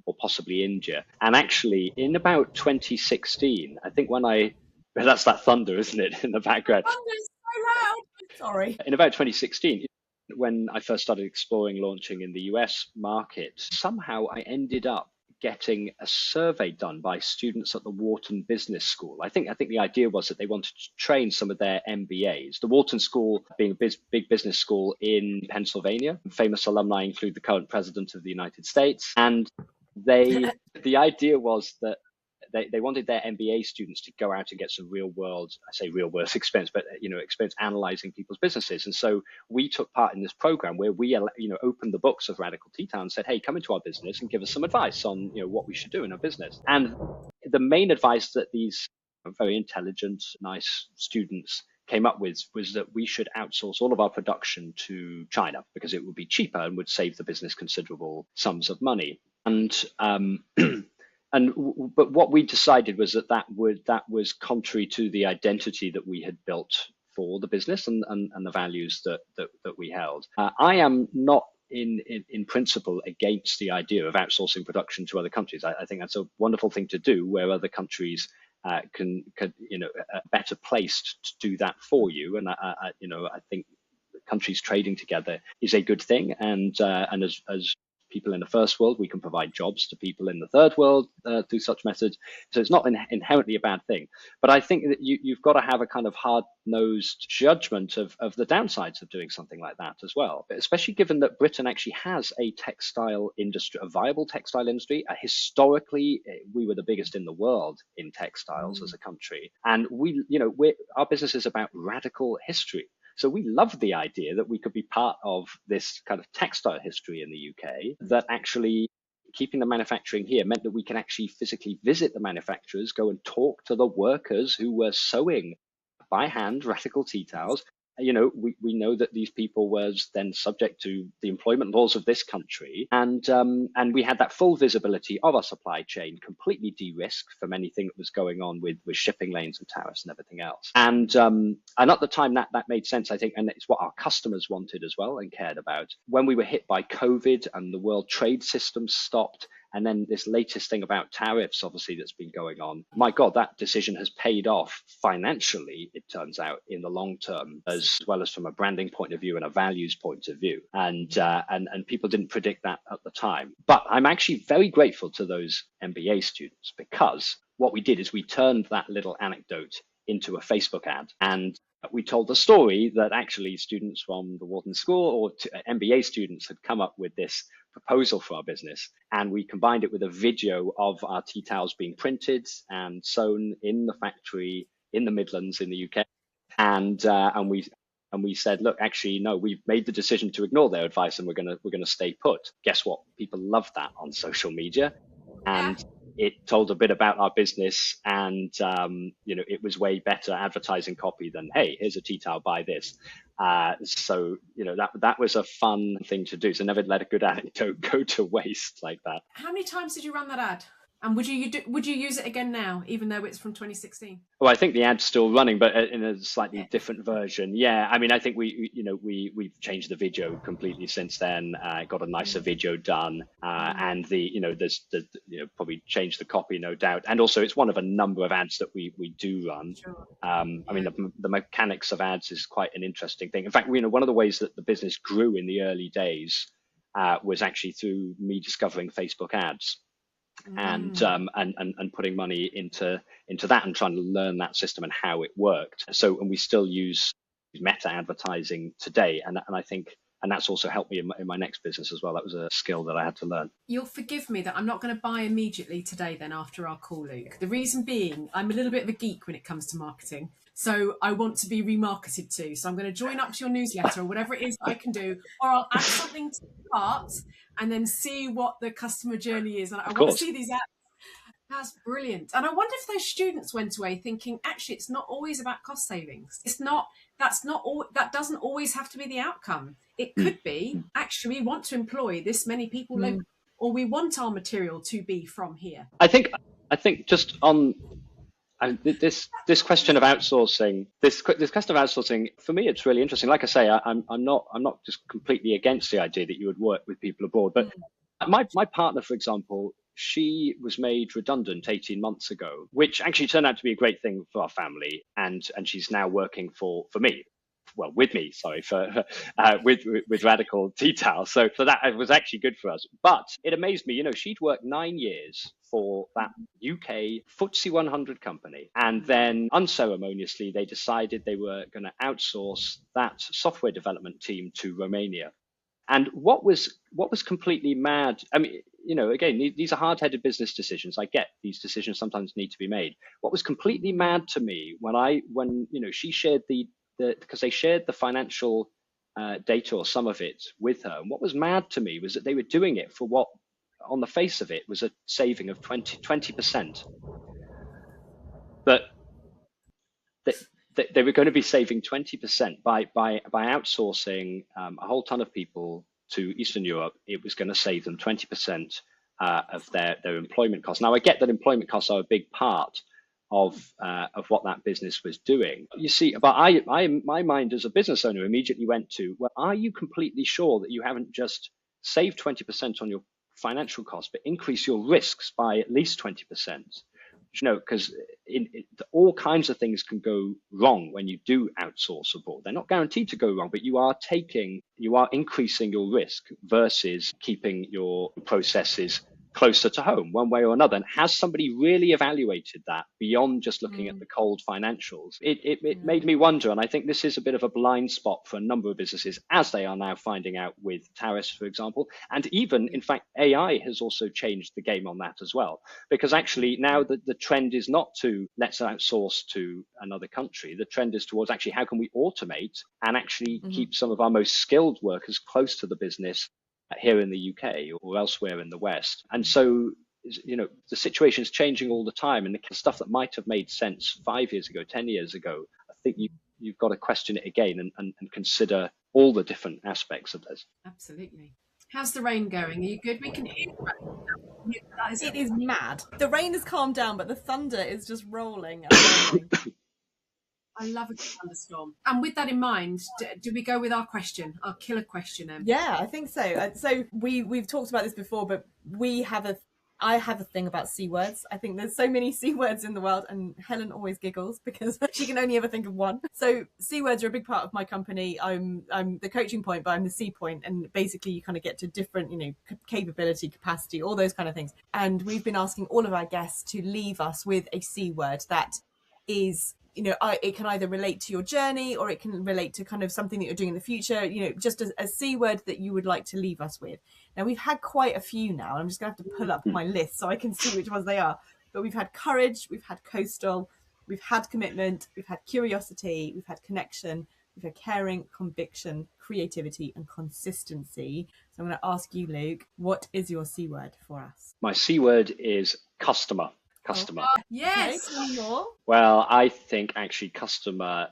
or possibly India. And actually, in about 2016, I think that's that thunder, isn't it, in the background? Thunder's so loud. Sorry. In about 2016, when I first started exploring launching in the US market, somehow I ended up getting a survey done by students at the Wharton Business School. I think the idea was that they wanted to train some of their MBAs. The Wharton School being a big business school in Pennsylvania. Famous alumni include the current president of the United States. And the idea was that they wanted their MBA students to go out and get some real world experience, but experience analyzing people's businesses. And so we took part in this program where we opened the books of Radical Tea Town and said, hey, come into our business and give us some advice on what we should do in our business. And the main advice that these very intelligent, nice students came up with was that we should outsource all of our production to China because it would be cheaper and would save the business considerable sums of money. But what we decided was that was contrary to the identity that we had built for the business and the values that we held. I am not in principle against the idea of outsourcing production to other countries. I think that's a wonderful thing to do where other countries can better placed to do that for you. And I think countries trading together is a good thing. And as people in the first world, we can provide jobs to people in the third world through such methods. So it's not inherently a bad thing. But I think that you've got to have a kind of hard-nosed judgment of the downsides of doing something like that as well. But especially given that Britain actually has a textile industry, a viable textile industry. Historically, we were the biggest in the world in textiles as a country. And our business is about radical history. So we loved the idea that we could be part of this kind of textile history in the UK, that actually keeping the manufacturing here meant that we can actually physically visit the manufacturers, go and talk to the workers who were sewing by hand radical tea towels. We know that these people were then subject to the employment laws of this country, and we had that full visibility of our supply chain, completely de-risked from anything that was going on with shipping lanes and tariffs and everything else. And at the time that made sense, I think, and it's what our customers wanted as well and cared about. When we were hit by COVID and the world trade system stopped, and then this latest thing about tariffs, obviously, that's been going on. My God, that decision has paid off financially, it turns out, in the long term, as well as from a branding point of view and a values point of view. And people didn't predict that at the time. But I'm actually very grateful to those MBA students, because what we did is we turned that little anecdote into a Facebook ad. And we told the story that actually students from the Wharton School or MBA students had come up with this proposal for our business. And we combined it with a video of our tea towels being printed and sewn in the factory in the Midlands in the UK. And we said, look, actually, no, we've made the decision to ignore their advice and we're gonna stay put. Guess what? People love that on social media, and it told a bit about our business, and it was way better advertising copy than, hey, here's a tea towel, buy this. So that was a fun thing to do. So never let a good anecdote go to waste like that. How many times did you run that ad? And would you use it again now, even though it's from 2016? Well, I think the ad's still running, but in a slightly different version. Yeah, I mean, I think we've changed the video completely since then. Got a nicer video done, and there's probably changed the copy, no doubt. And also, it's one of a number of ads that we do run. Sure. I mean, the mechanics of ads is quite an interesting thing. In fact, one of the ways that the business grew in the early days was actually through me discovering Facebook ads. And putting money into that and trying to learn that system and how it worked. So, and we still use meta advertising today, and I think, and that's also helped me in my next business as well. That was a skill that I had to learn. You'll forgive me that I'm not going to buy immediately today then after our call, Luke. The reason being, I'm a little bit of a geek when it comes to marketing. So I want to be remarketed to. So I'm going to join up to your newsletter or whatever it is I can do, or I'll add something to the cart and then see what the customer journey is. And I want to see these apps. That's brilliant. And I wonder if those students went away thinking, actually, it's not always about cost savings. That doesn't always have to be the outcome. It could be, actually, we want to employ this many people locally, or we want our material to be from here. I think just on this question of outsourcing, this question of outsourcing, for me, it's really interesting. Like I say, I'm not just completely against the idea that you would work with people abroad, but my partner, for example, she was made redundant 18 months ago, which actually turned out to be a great thing for our family, and she's now working for me. Well, with me, sorry, with Radical Tea Towel. So that it was actually good for us. But it amazed me, she'd worked 9 years for that UK FTSE 100 company. And then unceremoniously, they decided they were going to outsource that software development team to Romania. And what was completely mad, I mean, again, these are hard-headed business decisions. I get these decisions sometimes need to be made. What was completely mad to me when she shared because they shared the financial data or some of it with her. And what was mad to me was that they were doing it for what, on the face of it, was a saving of 20%. But they were going to be saving 20% by outsourcing a whole ton of people to Eastern Europe. It was going to save them 20% of their employment costs. Now, I get that employment costs are a big part of what that business was doing. You see, but my mind as a business owner immediately went to, well, are you completely sure that you haven't just saved 20% on your financial costs, but increase your risks by at least 20%? Because all kinds of things can go wrong when you do outsource abroad. They're not guaranteed to go wrong, but you are increasing your risk versus keeping your processes closer to home one way or another. And has somebody really evaluated that beyond just looking at the cold financials? It made me wonder, and I think this is a bit of a blind spot for a number of businesses, as they are now finding out with tariffs, for example. And even, in fact, AI has also changed the game on that as well, because actually now the trend is not to let's outsource to another country. The trend is towards actually how can we automate and actually keep some of our most skilled workers close to the business here in the UK or elsewhere in the West. And so, the situation is changing all the time. And the stuff that might have made sense 5 years ago, 10 years ago, I think you've got to question it again and consider all the different aspects of this. Absolutely. How's the rain going? Are you good? We can hear you. It is mad. The rain has calmed down, but the thunder is just rolling. I love a good thunderstorm. And with that in mind, do we go with our question, our killer question, Em? Yeah, I think so. So we've talked about this before, but I have a thing about C words. I think there's so many C words in the world, and Helen always giggles because she can only ever think of one. So C words are a big part of my company. I'm the coaching point, but I'm the C point, and basically you kind of get to different, capability, capacity, all those kind of things. And we've been asking all of our guests to leave us with a C word that is it can either relate to your journey or it can relate to kind of something that you're doing in the future, just a C word that you would like to leave us with. Now, we've had quite a few now. I'm just going to have to pull up my list so I can see which ones they are. But we've had courage, we've had coastal, we've had commitment, we've had curiosity, we've had connection, we've had caring, conviction, creativity, and consistency. So I'm going to ask you, Luke, what is your C word for us? My C word is customer. Customer. Yes. Okay, more. Well, I think actually customer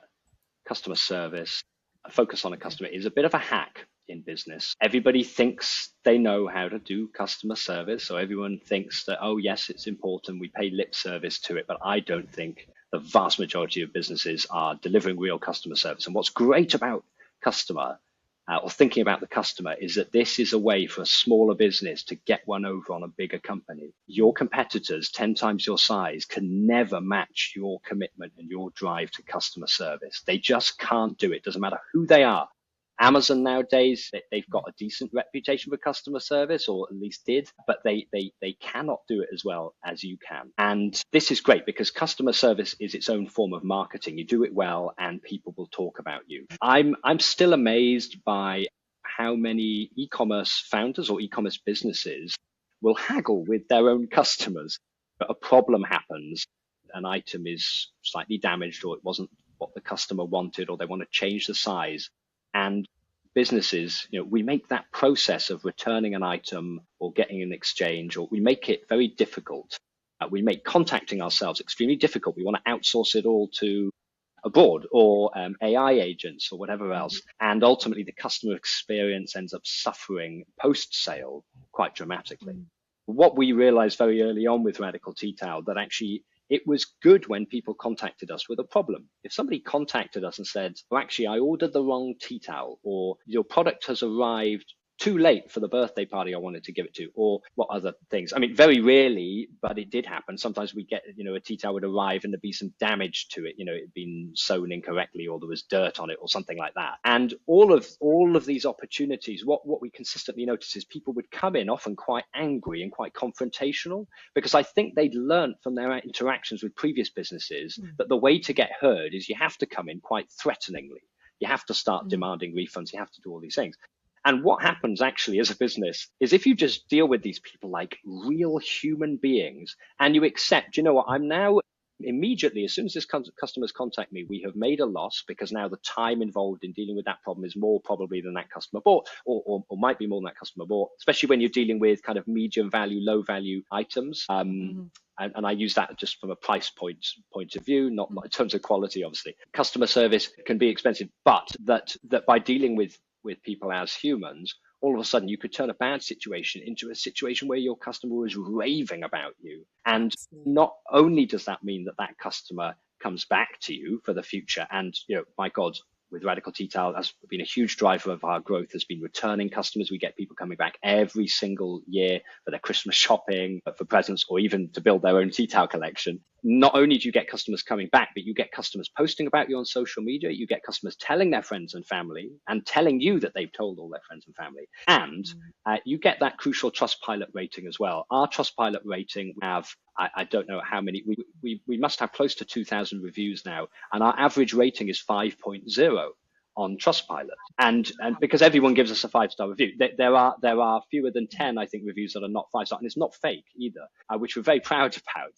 service, a focus on a customer is a bit of a hack in business. Everybody thinks they know how to do customer service. So everyone thinks that, oh, yes, it's important. We pay lip service to it. But I don't think the vast majority of businesses are delivering real customer service. And what's great about customer or thinking about the customer is that this is a way for a smaller business to get one over on a bigger company. Your competitors, 10 times your size, can never match your commitment and your drive to customer service. They just can't do it. Doesn't matter who they are. Amazon nowadays, they've got a decent reputation for customer service, or at least did, but they cannot do it as well as you can. And this is great because customer service is its own form of marketing. You do it well and people will talk about you. I'm still amazed by how many e-commerce founders or e-commerce businesses will haggle with their own customers. But a problem happens, an item is slightly damaged or it wasn't what the customer wanted, or they want to change the size. And businesses, we make that process of returning an item or getting an exchange, or we make it very difficult. We make contacting ourselves extremely difficult. We want to outsource it all to abroad or AI agents or whatever else. And ultimately, the customer experience ends up suffering post-sale quite dramatically. What we realized very early on with Radical Tea Towel, that actually it was good when people contacted us with a problem. If somebody contacted us and said, oh, actually, I ordered the wrong tea towel, or your product has arrived too late for the birthday party I wanted to give it to, or what other things. I mean, very rarely, but it did happen. Sometimes we get, a tea towel would arrive and there'd be some damage to it. It had been sewn incorrectly, or there was dirt on it or something like that. And all of these opportunities, what we consistently notice is people would come in often quite angry and quite confrontational, because I think they'd learned from their interactions with previous businesses that the way to get heard is you have to come in quite threateningly. You have to start demanding refunds. You have to do all these things. And what happens actually as a business is if you just deal with these people like real human beings and you accept, I'm now immediately, as soon as this customers contact me, we have made a loss because now the time involved in dealing with that problem is more probably than that customer bought, or might be more than that customer bought, especially when you're dealing with kind of medium value, low value items. And I use that just from a price point of view, not in terms of quality, obviously. Customer service can be expensive, but that by dealing with people as humans, all of a sudden you could turn a bad situation into a situation where your customer was raving about you. And not only does that mean that customer comes back to you for the future, and my God, with Radical Tea Towel, has been a huge driver of our growth, has been returning customers. We get people coming back every single year for their Christmas shopping, for presents, or even to build their own tea towel collection. Not only do you get customers coming back, but you get customers posting about you on social media. You get customers telling their friends and family and telling you that they've told all their friends and family. And you get that crucial Trustpilot rating as well. Our Trustpilot rating, we have, I don't know how many, we must have close to 2,000 reviews now. And our average rating is 5.0 on Trustpilot. And because everyone gives us a 5-star review, there are fewer than 10, I think, reviews that are not 5-star. And it's not fake either, which we're very proud about.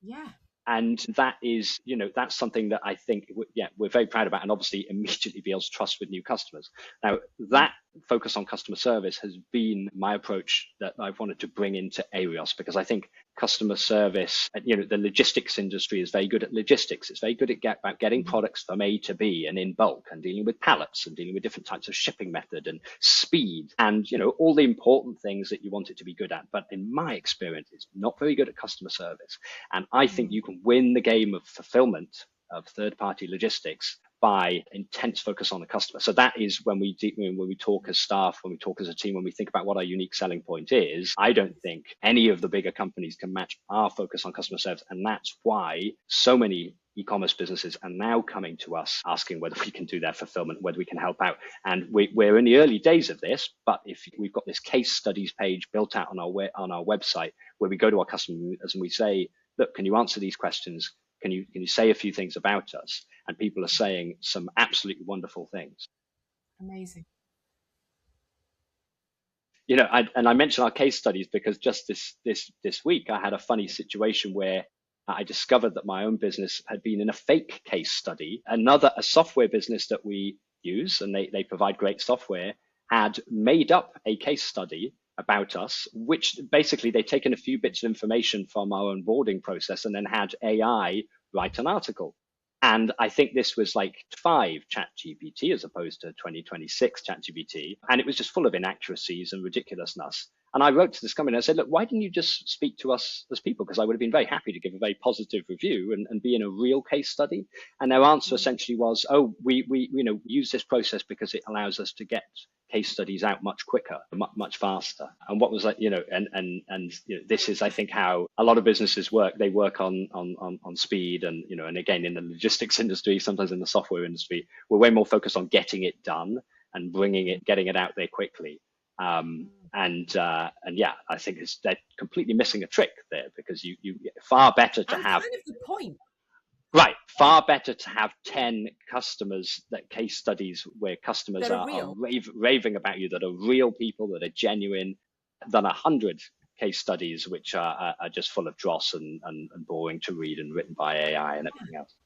Yeah. And that is, that's something that I think, we're very proud about, and obviously immediately builds trust with new customers. Now, that focus on customer service has been my approach that I've wanted to bring into Eirios, because I think customer service, the logistics industry is very good at logistics. It's very good at getting products from A to B and in bulk, and dealing with pallets and dealing with different types of shipping method and speed and, all the important things that you want it to be good at. But in my experience, it's not very good at customer service. And I think you can win the game of fulfillment of third-party logistics by intense focus on the customer. So that is when we talk as staff, when we talk as a team, when we think about what our unique selling point is. I don't think any of the bigger companies can match our focus on customer service. And that's why so many e-commerce businesses are now coming to us asking whether we can do their fulfillment, whether we can help out. And we're in the early days of this, but if we've got this case studies page built out on our website where we go to our customers and we say, look, can you answer these questions? can you say a few things about us? And people are saying some absolutely wonderful things. Amazing. I mentioned our case studies because just this week I had a funny situation where I discovered that my own business had been in a fake case study. A software business that we use, and they provide great software, had made up a case study about us, which basically they'd taken a few bits of information from our onboarding process and then had AI write an article. And I think this was like 5 ChatGPT as opposed to 2026 ChatGPT. And it was just full of inaccuracies and ridiculousness. And I wrote to this company and I said, look, why didn't you just speak to us as people? Because I would have been very happy to give a very positive review and be in a real case study. And their answer essentially was, oh, we use this process because it allows us to get case studies out much quicker, much faster. And what was that, this is, I think, how a lot of businesses work. They work on speed and, and again, in the logistics industry, sometimes in the software industry, we're way more focused on getting it done and getting it out there quickly. I think they're completely missing a trick there, because you far better to have kind of the point. Right, far better to have 10 customers, that case studies where customers are raving about you, that are real people, that are genuine, than 100 case studies which are just full of dross and boring to read and written by AI and everything else.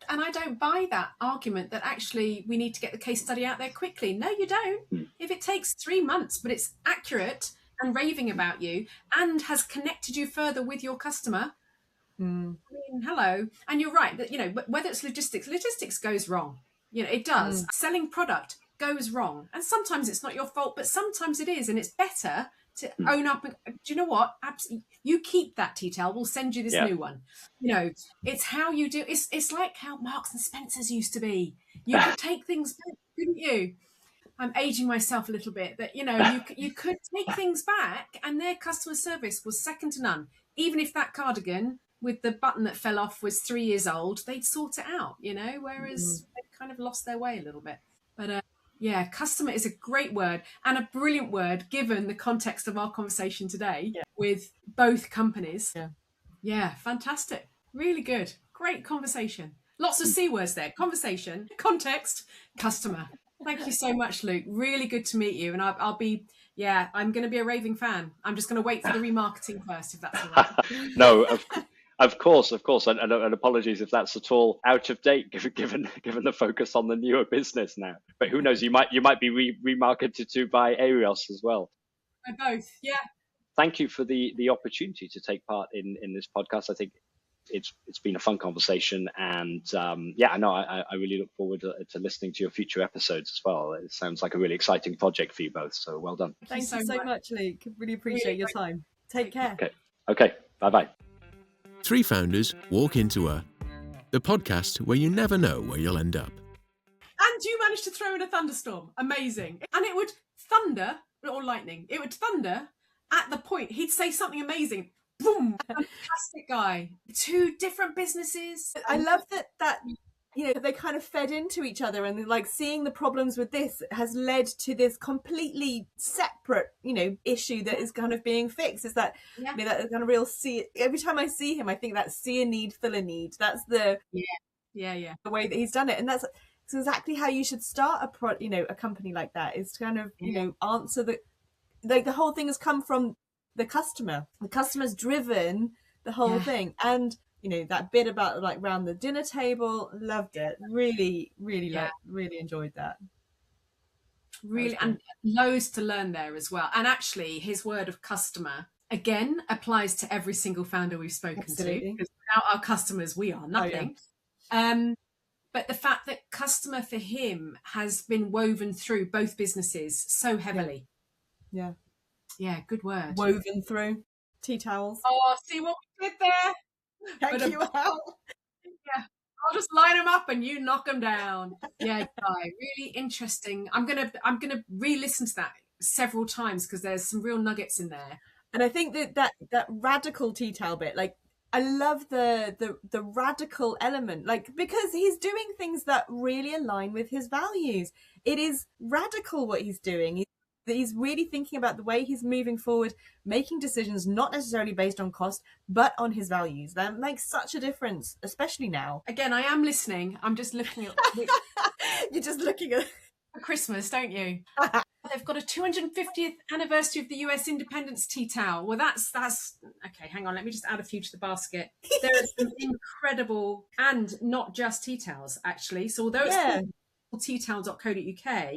And I don't buy that argument that actually we need to get the case study out there quickly. No, you don't. If it takes 3 months, but it's accurate and raving about you and has connected you further with your customer, I mean, hello. And you're right that, whether it's logistics goes wrong. It does. Selling product goes wrong. And sometimes it's not your fault, but sometimes it is. And it's better to own up. And, do you know what? Absolutely. You keep that detail. We'll send you this new one. It's how you do. It's like how Marks and Spencer's used to be. You could take things back, couldn't you? I'm aging myself a little bit. That you could take things back, and their customer service was second to none. Even if that cardigan with the button that fell off was 3 years old, they'd sort it out. Whereas they've kind of lost their way a little bit. But customer is a great word and a brilliant word given the context of our conversation today with both companies. Yeah, fantastic. Really good. Great conversation. Lots of C words there. Conversation, context, customer. Thank you so much, Luke. Really good to meet you. And I'm going to be a raving fan. I'm just going to wait for the remarketing first, if that's all right. No, of course, and apologies if that's at all out of date, given the focus on the newer business now. But who knows? You might be remarketed to by Eirios as well. By both, yeah. Thank you for the opportunity to take part in this podcast. I think it's been a fun conversation, and I really look forward to listening to your future episodes as well. It sounds like a really exciting project for you both. So well done. Thank you so much, Luke. Really appreciate your time. Take care. Okay. Bye. 3 Founders Walk Into A, the podcast where you never know where you'll end up. And you managed to throw in a thunderstorm. Amazing. And it would thunder, or lightning, it would thunder at the point. He'd say something amazing. Boom. Fantastic guy. 2 different businesses. I love that they kind of fed into each other, and like seeing the problems with this has led to this completely separate, issue that is kind of being fixed. Is that, that kind of real see. Every time I see him, I think that see a need, fill a need. That's the the way that he's done it, and that's exactly how you should start a company like that. Is kind of answer the whole thing has come from the customer. The customer's driven the whole thing, and that bit about like round the dinner table, loved it. Really enjoyed that. Really, and loads to learn there as well. And actually, his word of customer again applies to every single founder we've spoken to. Because without our customers, we are nothing. But the fact that customer for him has been woven through both businesses so heavily. Yeah, good word. Woven through tea towels. Oh, see what we did there. Thank you out. Yeah, I'll just line them up and you knock them down. Yeah, Guy, really interesting. I'm gonna re-listen to that several times because there's some real nuggets in there. And I think that radical tea towel bit, like I love the radical element, like because he's doing things that really align with his values. It is radical what he's doing. that he's really thinking about the way he's moving forward, making decisions not necessarily based on cost, but on his values. That makes such a difference, especially now. Again, I am listening. I'm just looking at You're just looking at Christmas, don't you? They've got a 250th anniversary of the US independence tea towel. Well, that's okay. Hang on, let me just add a few to the basket. There are some incredible, and not just tea towels, actually. So although it's called teatowel.co.uk,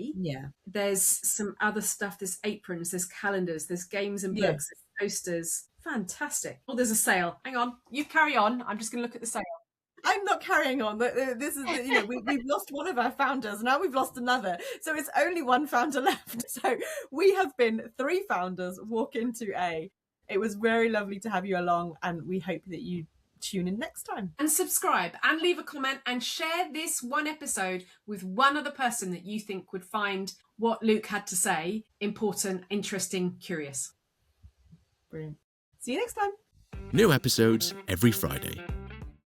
there's some other stuff. There's aprons, there's calendars, there's games and books, there's posters. Fantastic. Oh, there's a sale. Hang on, you carry on. I'm just going to look at the sale. I'm not carrying on. This is, we've lost one of our founders. Now we've lost another. So it's only one founder left. So we have been 3 founders walk into A. It was very lovely to have you along, and we hope that you tune in next time. And subscribe and leave a comment and share this one episode with one other person that you think would find what Luke had to say important, interesting, curious. Brilliant. See you next time. New episodes every Friday.